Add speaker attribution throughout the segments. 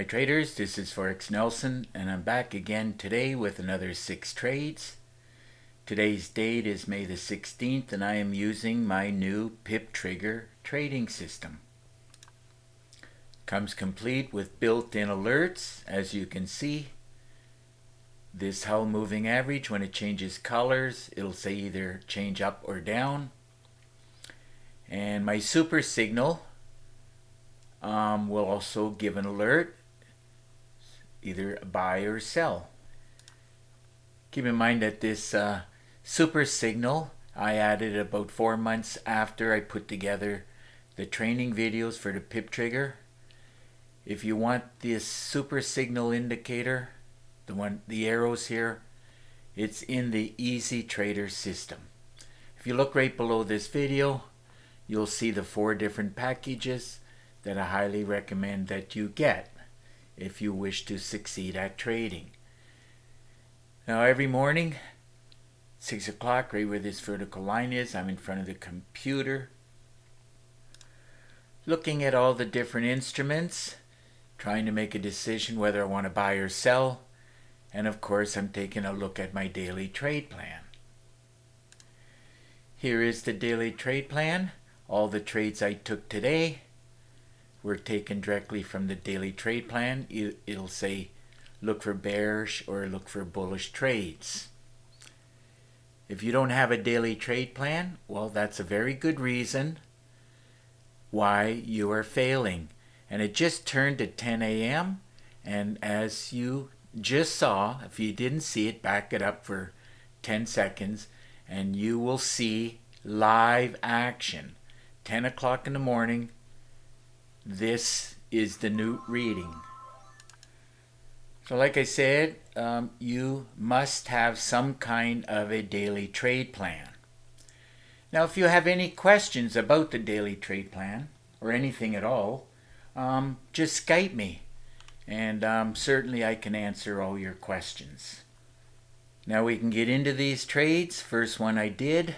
Speaker 1: Hi traders, this is Forex Nelson and I'm back again today with another 6 trades. Today's date is May the 16th and I am using my new PIP trigger trading system. Comes complete with built-in alerts. As you can see, this hull moving average, when it changes colors, it'll say either change up or down. And my super signal will also give an alert, either buy or sell. Keep in mind that this super signal I added about 4 months after I put together the training videos for the PIP trigger. If you want this super signal indicator, the arrows here, it's in the Easy Trader system. If you look right below this video, you'll see the 4 different packages that I highly recommend that you get if you wish to succeed at trading. Now every morning, 6 o'clock, right where this vertical line is, I'm in front of the computer, looking at all the different instruments, trying to make a decision whether I want to buy or sell, and of course I'm taking a look at my daily trade plan. Here is the daily trade plan. All the trades I took today were taken directly from the daily trade plan. It'll say look for bearish or look for bullish trades. If you don't have a daily trade plan, well, that's a very good reason why you are failing. And it just turned to 10 a.m. and as you just saw, if you didn't see it, back it up for 10 seconds and you will see live action. 10 o'clock in the morning, this is the new reading. So like I said, you must have some kind of a daily trade plan. Now if you have any questions about the daily trade plan or anything at all, just Skype me and certainly I can answer all your questions. Now we can get into these trades. First one I did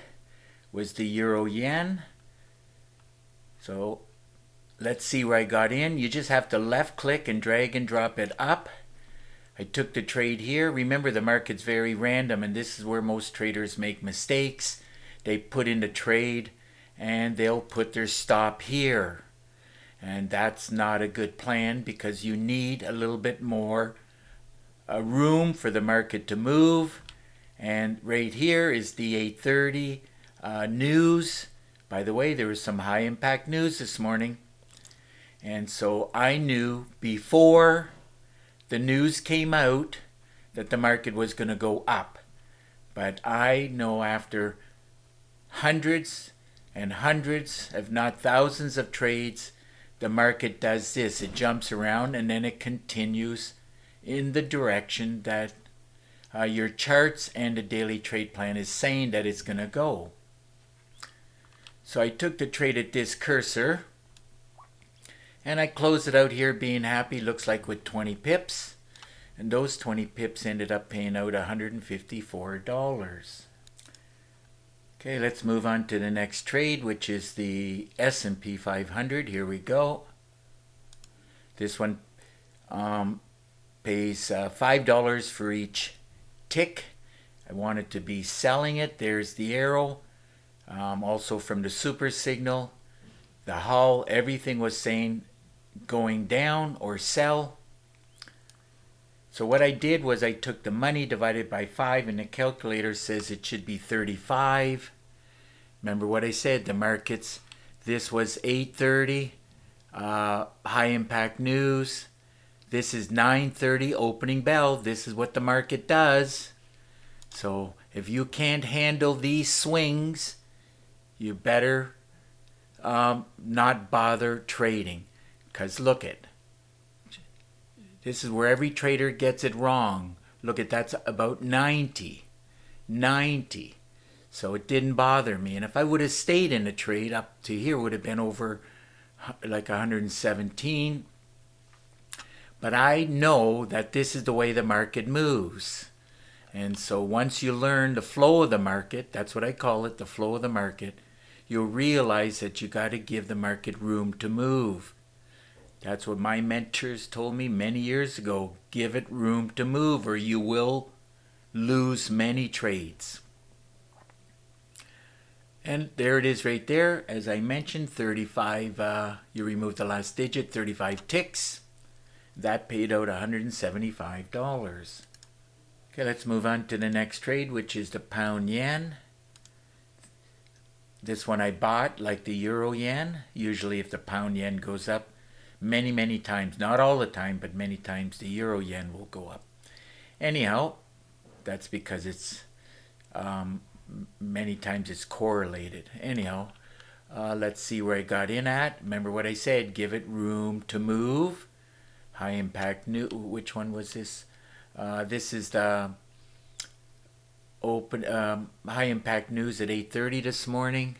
Speaker 1: was the Euro Yen. So let's see where I got in. You just have to left click and drag and drop it up. I took the trade here. Remember, the market's very random and this is where most traders make mistakes. They put in the trade and they'll put their stop here. And that's not a good plan because you need a little bit more room for the market to move. And right here is the 8:30 news. By the way, there was some high impact news this morning. And so I knew before the news came out that the market was going to go up. But I know after hundreds and hundreds, if not thousands of trades, the market does this. It jumps around and then it continues in the direction that your charts and the daily trade plan is saying that it's going to go. So I took the trade at this cursor and I closed it out here being happy, looks like with 20 pips. And those 20 pips ended up paying out $154. Okay, let's move on to the next trade, which is the S&P 500. Here we go. This one pays $5 for each tick. I wanted to be selling it. There's the arrow. Also from the super signal, the hull, everything was saying going down or sell. So what I did was I took the money divided by 5 and the calculator says it should be 35. Remember what I said, the markets, this was 8:30, high impact news. This is 9:30, opening bell. This is what the market does. So if you can't handle these swings, you better not bother trading. Because look it. This is where every trader gets it wrong. Look at that's about 90. So it didn't bother me. And if I would have stayed in the trade up to here, would have been over like 117. But I know that this is the way the market moves. And so once you learn the flow of the market, that's what I call it, the flow of the market, you'll realize that you got to give the market room to move. That's what my mentors told me many years ago. Give it room to move or you will lose many trades. And there it is right there. As I mentioned, 35, you remove the last digit, 35 ticks. That paid out $175. Okay, let's move on to the next trade, which is the pound yen. This one I bought like the euro yen. Usually if the pound yen goes up many times, not all the time, but many times the euro yen will go up. Anyhow, that's because it's many times it's correlated. Anyhow, let's see where I got in at. Remember what I said, give it room to move. High impact news. Which one was this? This is the open high impact news at 8:30 this morning,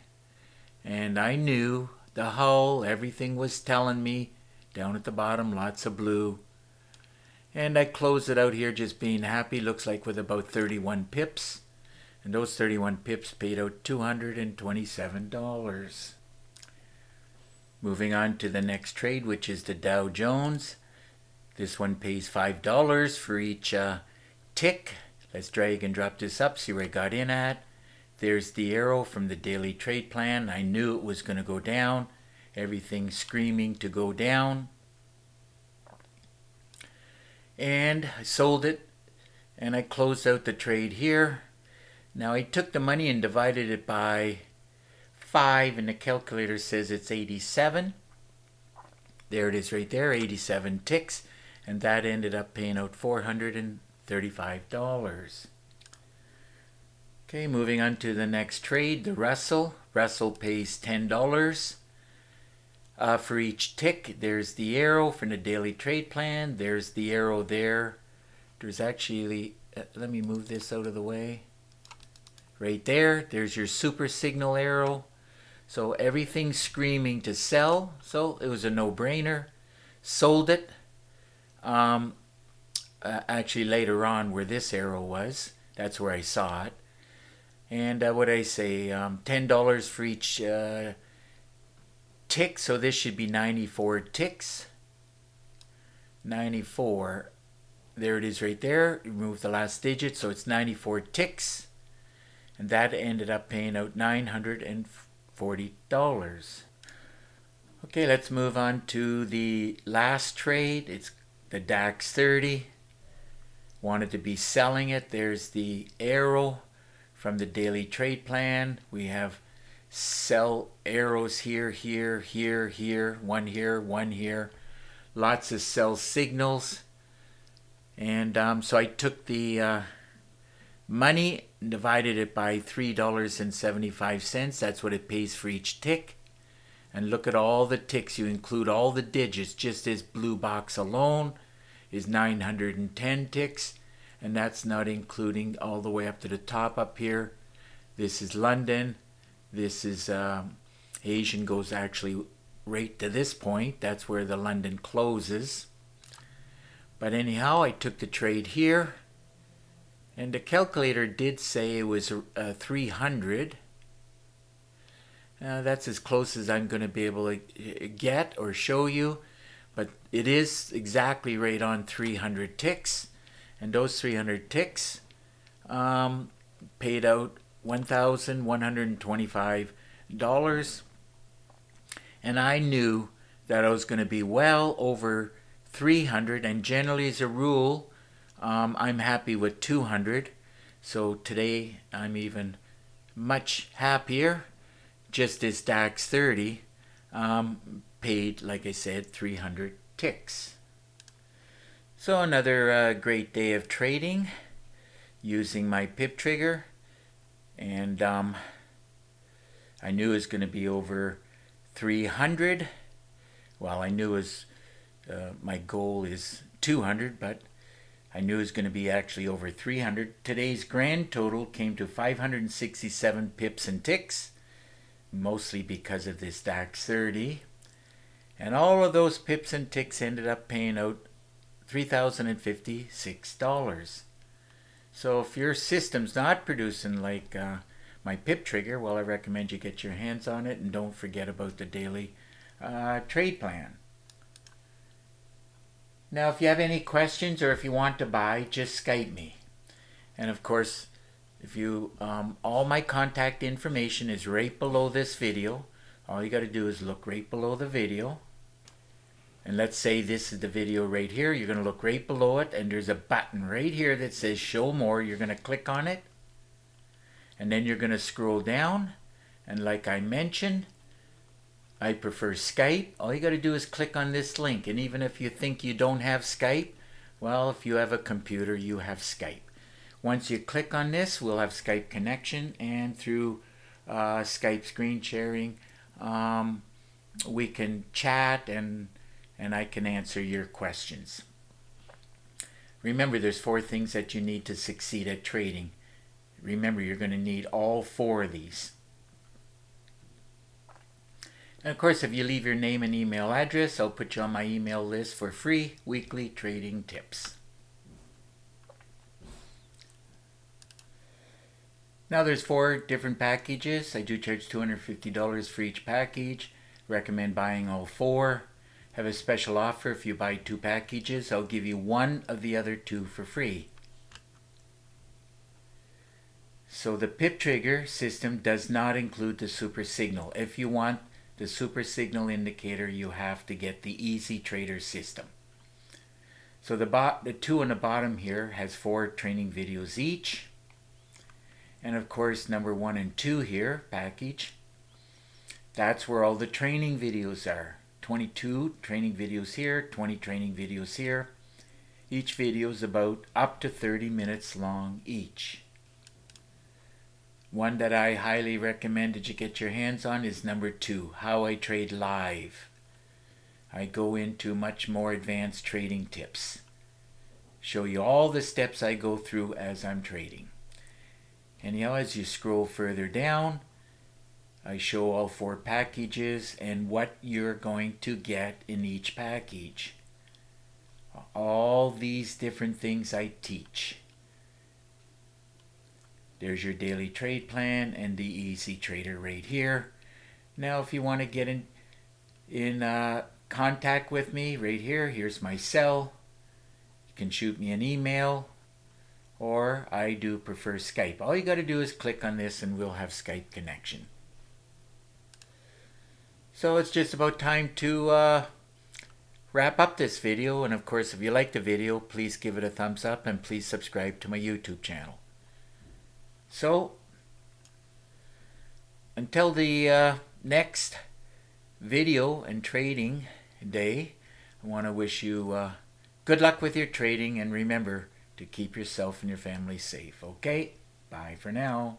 Speaker 1: and I knew the hull, everything was telling me down at the bottom, lots of blue. And I closed it out here just being happy. Looks like with about 31 pips. And those 31 pips paid out $227. Moving on to the next trade, which is the Dow Jones. This one pays $5 for each tick. Let's drag and drop this up, see where I got in at. There's the arrow from the daily trade plan. I knew it was going to go down. Everything screaming to go down. And I sold it, and I closed out the trade here. Now I took the money and divided it by 5, and the calculator says it's 87. There it is right there, 87 ticks, and that ended up paying out $435. Okay, moving on to the next trade, the Russell. Russell pays $10 for each tick. There's the arrow from the daily trade plan. There's the arrow there. There's actually, let me move this out of the way. Right there, there's your super signal arrow. So everything's screaming to sell. So it was a no-brainer. Sold it. Actually later on where this arrow was, that's where I saw it. And what did I say? $10 for each tick. So this should be 94 ticks. 94. There it is right there. Remove the last digit. So it's 94 ticks. And that ended up paying out $940. Okay, let's move on to the last trade. It's the DAX 30. Wanted to be selling it. There's the arrow from the daily trade plan. We have sell arrows here, here, here, here, one here, one here. Lots of sell signals. And so I took the money, divided it by $3.75. That's what it pays for each tick. And look at all the ticks. You include all the digits. Just this blue box alone is 910 ticks. And that's not including all the way up to the top up here. This is London. This is Asian goes actually right to this point. That's where the London closes. But anyhow, I took the trade here. And the calculator did say it was 300. That's as close as I'm going to be able to get or show you. But it is exactly right on 300 ticks. And those 300 ticks paid out $1,125. And I knew that I was going to be well over 300. And generally as a rule, I'm happy with 200. So today I'm even much happier. Just as DAX 30 paid, like I said, 300 ticks. So another great day of trading using my PIP trigger. And I knew it was going to be over 300. Well, I knew it was, my goal is 200, but I knew it was going to be actually over 300. Today's grand total came to 567 pips and ticks, mostly because of this DAX 30. And all of those pips and ticks ended up paying out $3,056. So if your system's not producing like my PIP trigger, well, I recommend you get your hands on it and don't forget about the daily trade plan. Now, if you have any questions or if you want to buy, just Skype me. And of course, if you all my contact information is right below this video. All you got to do is look right below the video. And let's say this is the video right here. You're going to look right below it, and there's a button right here that says show more. You're going to click on it, and then you're going to scroll down. And like I mentioned, I prefer Skype. All you got to do is click on this link. And even if you think you don't have Skype, well, if you have a computer, you have Skype. Once you click on this, we'll have Skype connection, and through Skype screen sharing, we can chat and I can answer your questions. Remember, there's 4 things that you need to succeed at trading. Remember, you're going to need all 4 of these. And of course, if you leave your name and email address, I'll put you on my email list for free weekly trading tips. Now there's 4 different packages. I do charge $250 for each package. Recommend buying all 4. Have a special offer. If you buy 2 packages, I'll give you 1 of the other 2 for free. So the PIP trigger system does not include the super signal. If you want the super signal indicator, you have to get the Easy Trader system. So the 2 on the bottom here has 4 training videos each. And of course, number 1 and 2 here, package, that's where all the training videos are. 22 training videos here, 20 training videos here. Each video is about up to 30 minutes long each. One that I highly recommend that you get your hands on is number 2, How I Trade Live. I go into much more advanced trading tips. Show you all the steps I go through as I'm trading. And as you scroll further down, I show all 4 packages and what you're going to get in each package. All these different things I teach. There's your daily trade plan and the Easy Trader right here. Now if you want to get in contact with me right here, here's my cell. You can shoot me an email, or I do prefer Skype. All you got to do is click on this and we'll have Skype connection. So it's just about time to wrap up this video. And of course, if you like the video, please give it a thumbs up and please subscribe to my YouTube channel. So until the next video and trading day, I want to wish you good luck with your trading, and remember to keep yourself and your family safe. Okay? Bye for now.